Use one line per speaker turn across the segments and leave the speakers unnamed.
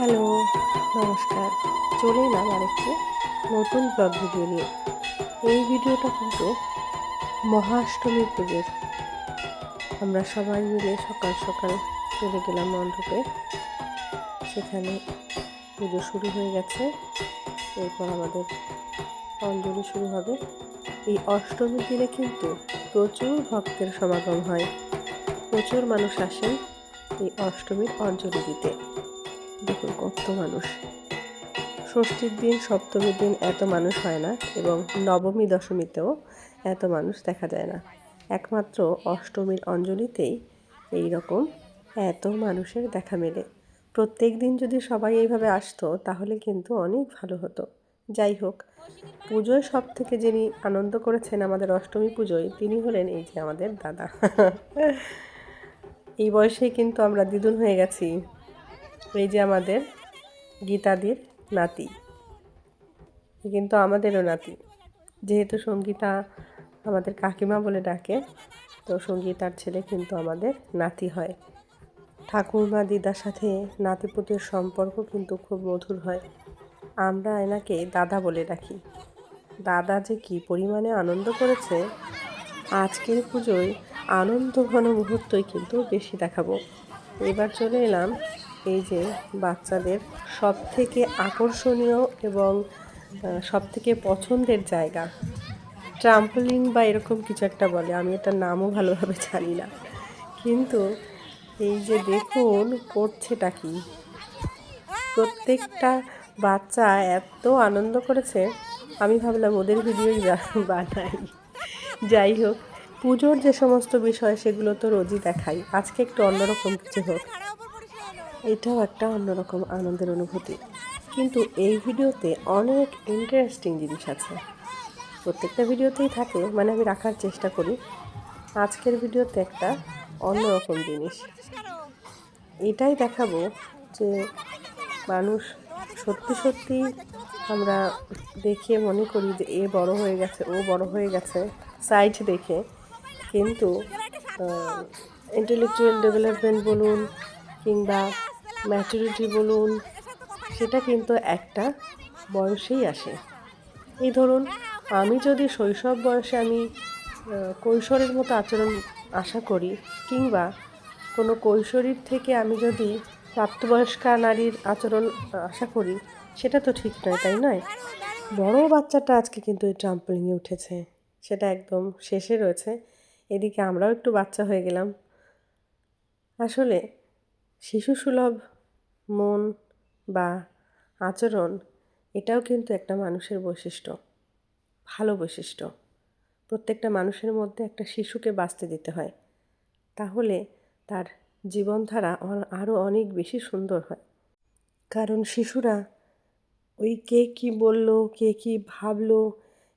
Hello, নমস্কার। চলে এলাম আরেকটি নতুন ব্লগ ভিডিও নিয়ে। এই ভিডিওটা কিন্তু মহাষ্টমী পুজোর। আমরা সবাই মিলে সকাল সকাল চলে গেলাম মণ্ডপে। সেখানে পুজো শুরু হয়ে গেছে। এরপর আমাদের অঞ্জলি শুরু হবে। এই অষ্টমীর দিনে কিন্তু প্রচুর ভক্তের সমাগম হয়। প্রচুর মানুষ আসেন এই অষ্টমীর অঞ্জলি দিতে। দেখুন কত মানুষ। ষষ্ঠীর দিন, সপ্তমীর দিন এত মানুষ হয় না, এবং নবমী দশমীতেও এত মানুষ দেখা যায় না। একমাত্র অষ্টমীর অঞ্জলিতেই এই রকম এত মানুষের দেখা মেলে। প্রত্যেক দিন যদি সবাই এইভাবে আসতো তাহলে কিন্তু অনেক ভালো হতো। যাই হোক, পুজোয় সব থেকে যিনি আনন্দ করেছেন আমাদের অষ্টমী পুজোয়, তিনি হলেন এই যে আমাদের দাদা। এই বয়সেই কিন্তু আমরা দ্বিগুণ হয়ে গেছি। এই যে আমাদের গীতাদির নাতি, কিন্তু আমাদেরও নাতি। যেহেতু সঙ্গীতা আমাদের কাকিমা বলে ডাকে, তো সঙ্গীতার ছেলে কিন্তু আমাদের নাতি হয়। ঠাকুরমা দিদার সাথে নাতিপুতির সম্পর্ক কিন্তু খুব মধুর হয়। আমরা এনাকে দাদা বলে ডাকি। দাদা যে কী পরিমাণে আনন্দ করেছে আজকের পুজোয়, আনন্দ ঘন মুহূর্তই কিন্তু বেশি দেখাবো। এবার চলে এলাম এই যে বাচ্চাদের সব থেকে আকর্ষণীয় এবং সব থেকে পছন্দের জায়গা, ট্রাম্পলিং বা এরকম কিছু একটা বলে, আমি এটার নামও ভালোভাবে জানি না। কিন্তু এই যে দেখুন করছেটা কি, প্রত্যেকটা বাচ্চা এত আনন্দ করেছে, আমি ভাবলাম ওদের ভিডিওই বানাই। যাই হোক, পুজোর যে সমস্ত বিষয় সেগুলো তো রোজই দেখাই, আজকে একটু অন্যরকম কিছু হোক, এটাও একটা অন্যরকম আনন্দের অনুভূতি। কিন্তু এই ভিডিওতে অনেক ইন্টারেস্টিং জিনিস আছে। প্রত্যেকটা ভিডিওতেই থাকে, মানে আমি রাখার চেষ্টা করি। আজকের ভিডিওতে একটা অন্যরকম জিনিস এটাই দেখাবো, যে মানুষ সত্যি সত্যি আমরা দেখে মনে করি যে এ বড় হয়ে গেছে, ও বড় হয়ে গেছে সাইজ দেখে, কিন্তু ইন্টেলেকচুয়াল ডেভেলপমেন্ট বলুন কিংবা ম্যাচুরিটি বলুন, সেটা কিন্তু একটা বয়সেই আসে। এই ধরুন, আমি যদি শৈশব বয়সে আমি কৈশোরের মতো আচরণ আশা করি, কিংবা কোনো কৈশোরীর থেকে আমি যদি প্রাপ্তবয়স্কা নারীর আচরণ আশা করি, সেটা তো ঠিক নয়, তাই নয়? বড় বাচ্চাটা আজকে কিন্তু এই ট্রাম্পলিংয়ে উঠেছে, সেটা একদম শেষে রয়েছে। এদিকে আমরাও একটু বাচ্চা হয়ে গেলাম। আসলে শিশুসুলভ মন বা আচরণ, এটাও কিন্তু একটা মানুষের বৈশিষ্ট্য, ভালো বৈশিষ্ট্য। প্রত্যেকটা মানুষের মধ্যে একটা শিশুকে বাঁচতে দিতে হয়, তাহলে তার জীবনধারা আরও অনেক বেশি সুন্দর হয়। কারণ শিশুরা ওই কে কী বলল, কে কী ভাবলো,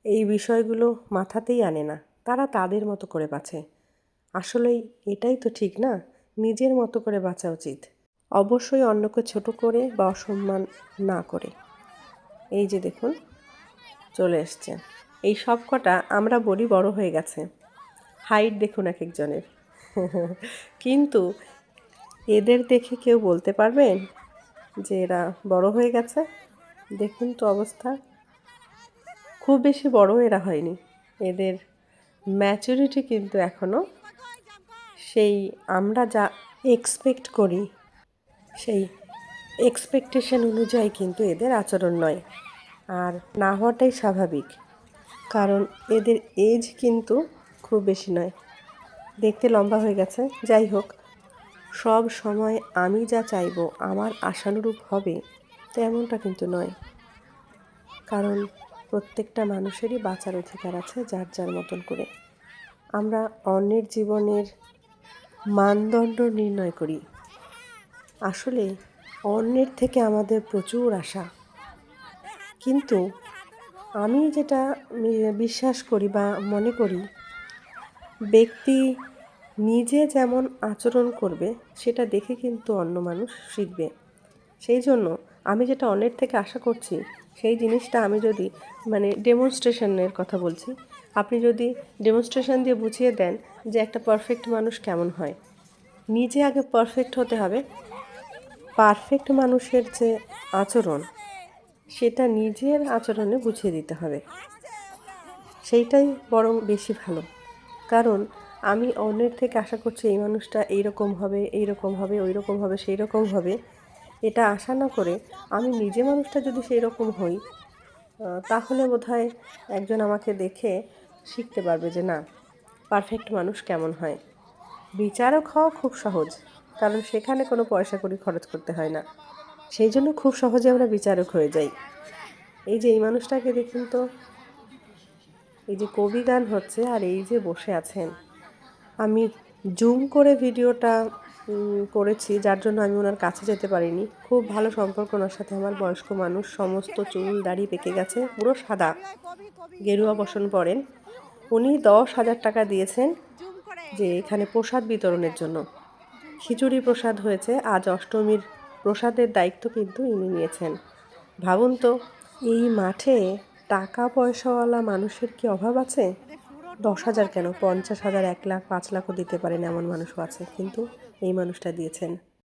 এই বিষয়গুলো মাথাতেই আনে না। তারা তাদের মতো করে বাঁচে। আসলেই এটাই তো ঠিক না? নিজের মতো করে বাঁচা উচিত, অবশ্যই অন্যকে ছোট করে বা অসম্মান না করে। এই যে দেখুন চলে এসছে, এই সব কটা আমরা বলি বড় হয়ে গেছে। হাইট দেখুন এক একজনের। কিন্তু এদের দেখে কেউ বলতে পারবেন যে এরা বড় হয়ে গেছে? দেখুন তো অবস্থা, খুব বেশি বড় এরা হয়নি। এদের ম্যাচুরিটি কিন্তু এখনও সেই আমরা যা এক্সপেক্ট করি সেই এক্সপেকটেশন অনুযায়ী কিন্তু এদের আচরণ নয়, আর না হওয়াটাই স্বাভাবিক। কারণ এদের এজ কিন্তু খুব বেশি নয়, দেখতে লম্বা হয়ে গেছে। যাই হোক, সব সময় আমি যা চাইবো আমার আশানুরূপ হবে তেমনটা কিন্তু নয়। কারণ প্রত্যেকটা মানুষেরই বাঁচার অধিকার আছে যার যার মতন করে। আমরা অন্যের জীবনের মানদণ্ড নির্ণয় করি, আসলে অন্যের থেকে আমাদের প্রচুর আশা। কিন্তু আমি যেটা বিশ্বাস করি বা মনে করি, ব্যক্তি নিজে যেমন আচরণ করবে সেটা দেখে কিন্তু অন্য মানুষ শিখবে। সেই জন্য আমি যেটা অন্যের থেকে আশা করছি সেই জিনিসটা আমি যদি, মানে ডেমনস্ট্রেশনের কথা বলছি, আপনি যদি ডেমনস্ট্রেশন দিয়ে বুঝিয়ে দেন যে একটা পারফেক্ট মানুষ কেমন হয়, নিজে আগে পারফেক্ট হতে হবে, পারফেক্ট মানুষের যে আচরণ সেটা নিজের আচরণে বুঝিয়ে দিতে হবে, সেইটাই বরং বেশি ভালো। কারণ আমি অন্যের থেকে আশা করছি এই মানুষটা এইরকম হবে, এইরকম হবে, ওই রকম হবে, সেই রকম হবে, এটা আশা না করে আমি নিজে মানুষটা যদি সেই রকম হই, তাহলে বোধহয় একজন আমাকে দেখে শিখতে পারবে যে না, পারফেক্ট মানুষ কেমন হয়। বিচারক হওয়া খুব সহজ, কারণ সেখানে কোনো পয়সা কড়ি খরচ করতে হয় না। সেই জন্য খুব সহজে আমরা বিচারক হয়ে যাই। এই যে এই মানুষটাকে দেখুন তো, এই যে কবি গান হচ্ছে আর এই যে বসে আছেন। আমি জুম করে ভিডিওটা করেছি, যার জন্য আমি ওনার কাছে যেতে পারিনি। খুব ভালো সম্পর্ক ওনার সাথে আমার, বয়স্ক মানুষ, সমস্ত চুল দাড়ি পেকে গেছে, পুরো সাদা, গেরুয়া বসন পরেন। উনি 10,000 টাকা দিয়েছেন যে এখানে প্রসাদ বিতরণের জন্য। খিচুড়ি প্রসাদ হয়েছে আজ অষ্টমীর, প্রসাদের দায়িত্ব কিন্তু ইনি নিয়েছেন। ভাবুন তো, এই মাঠে টাকা পয়সাওয়ালা মানুষের কি অভাব আছে? 10,000 কেন, 50,000, 1 লাখ, 5 লাখও দিতে পারেন, এমন মানুষও আছে, কিন্তু এই মানুষটা দিয়েছেন।